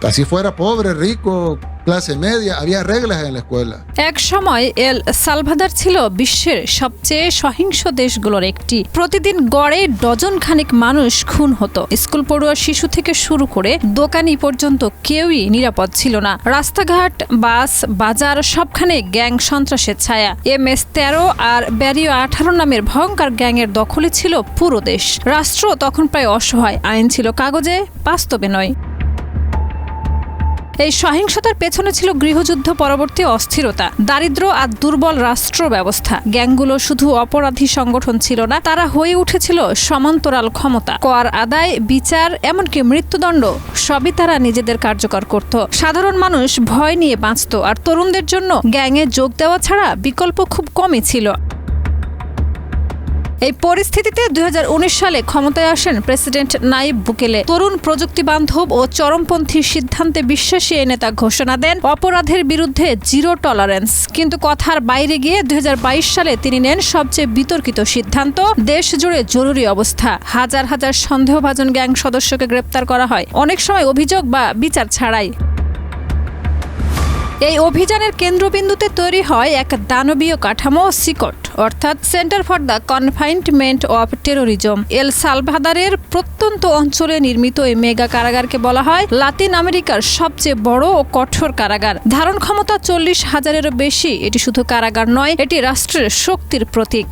Así fuera pobre, rico, clase media, había reglas en la escuela. এক সময় El Salvador ছিল বিশ্বের সবচেয়ে সহিংস দেশগুলোর একটি। প্রতিদিন গড়ে ডজন খানেক মানুষ খুন হতো। স্কুল পড়ুয়া শিশু থেকে শুরু করে দোকানি পর্যন্ত কেউই নিরাপদ ছিল না। রাস্তাঘাট, বাস, বাজার সবখানে গ্যাং সন্ত্রাসের ছায়া। MS-13 আর ব্যারিও 18 নামের ভয়ঙ্কর গ্যাংয়ের দখলে ছিল পুরো দেশ। রাষ্ট্র তখন প্রায় অসহায়। আইন ছিল কাগজে, বাস্তবে নয়। এই সহিংসতার পেছনে ছিল গৃহযুদ্ধ পরবর্তী অস্থিরতা, দারিদ্র্য আর দুর্বল রাষ্ট্র ব্যবস্থা। গ্যাংগুলো শুধু অপরাধী সংগঠন ছিল না, তারা হয়ে উঠেছিল সমান্তরাল ক্ষমতা। কর আদায়, বিচার, এমনকি মৃত্যুদণ্ড সবই তারা নিজেদের কার্যকর করত। সাধারণ মানুষ ভয় নিয়ে বাঁচত, আর তরুণদের জন্য গ্যাংয়ে যোগ দেওয়া ছাড়া বিকল্প খুব কমই ছিল। এই পরিস্থিতিতে 2019 সালে ক্ষমতায় আসেন প্রেসিডেন্ট নাইব বুকেলে। তরুণ, প্রযুক্তি বান্ধব ও চরমপন্থী সিদ্ধান্তে বিশ্বাসী এই নেতা ঘোষণা দেন অপরাধের বিরুদ্ধে জিরো টলারেন্স। কিন্তু কথার বাইরে গিয়ে 2022 সালে তিনি নেন সবচেয়ে বিতর্কিত সিদ্ধান্ত। দেশ জুড়ে জরুরি অবস্থা। হাজার হাজার সন্দেহভাজন গ্যাং সদস্যকে গ্রেপ্তার করা হয়, অনেক সময় অভিযোগ বা বিচার ছাড়াই। এই অভিযানের কেন্দ্রবিন্দুতে তৈরি হয় এক দানবীয় কাঠামো, সিকট, অর্থাৎ Centre for the Confinement of Terrorism. El সালভাদরের প্রত্যন্ত অঞ্চলে নির্মিত এই মেগা কারাগারকে বলা হয় লাতিন আমেরিকার সবচেয়ে বড় ও কঠোর কারাগার। ধারণ ক্ষমতা 40,000-এরও বেশি। এটি শুধু কারাগার নয়, এটি রাষ্ট্রের শক্তির প্রতীক।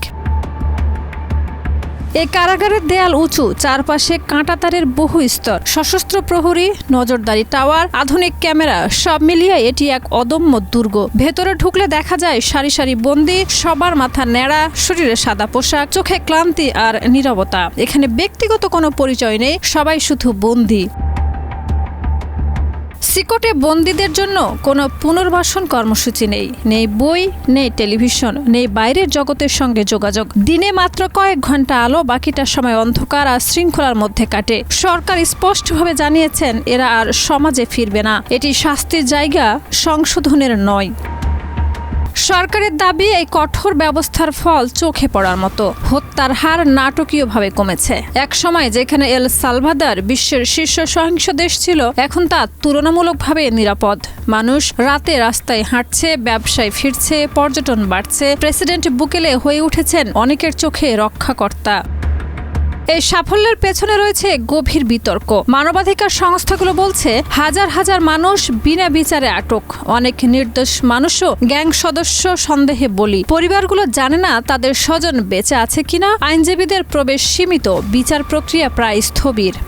এই কারাগারের দেয়াল উঁচু, চারপাশে কাঁটাতারের বহু স্তর, সশস্ত্র প্রহরী, নজরদারি টাওয়ার, আধুনিক ক্যামেরা, সব মিলিয়ে এটি এক অদম্য দুর্গ। ভেতরে ঢুকলে দেখা যায় সারি সারি বন্দী, সবার মাথা ন্যাড়া, শরীরে সাদা পোশাক, চোখে ক্লান্তি আর নীরবতা। এখানে ব্যক্তিগত কোনো পরিচয় নেই, সবাই শুধু বন্দী। সিকটে বন্দীদের জন্য কোনো পুনর্বাসন কর্মসূচি নেই, নেই বই, নেই টেলিভিশন, নেই বাইরের জগতের সঙ্গে যোগাযোগ। দিনে মাত্র কয়েক ঘন্টা আলো, বাকিটা সময় অন্ধকার আর শৃঙ্খলার মধ্যে কাটে। সরকার স্পষ্টভাবে জানিয়েছেন এরা আর সমাজে ফিরবে না। এটি শাস্তির জায়গা, সংশোধনের নয়। সরকারের দাবি এই কঠোর ব্যবস্থার ফল চোখে পড়ার মতো। হত্যার হার নাটকীয়ভাবে কমেছে। এক সময় যেখানে এল সালভাদর বিশ্বের শীর্ষ সহিংস দেশ ছিল, এখন তা তুলনামূলকভাবে নিরাপদ। মানুষ রাতে রাস্তায় হাঁটছে, ব্যবসায় ফিরছে, পর্যটন বাড়ছে। প্রেসিডেন্ট বুকেলে হয়ে উঠেছেন অনেকের চোখে রক্ষাকর্তা। এই সাফল্যের পেছনে রয়েছে গভীর বিতর্ক। মানবাধিকার সংস্থাগুলো বলছে হাজার হাজার মানুষ বিনা বিচারে আটক, অনেক নির্দোষ মানুষও গ্যাং সদস্য সন্দেহে বলি। পরিবারগুলো জানে না তাদের স্বজন বেঁচে আছে কিনা। আইনজীবীদের প্রবেশ সীমিত, বিচার প্রক্রিয়া প্রায় স্থবির।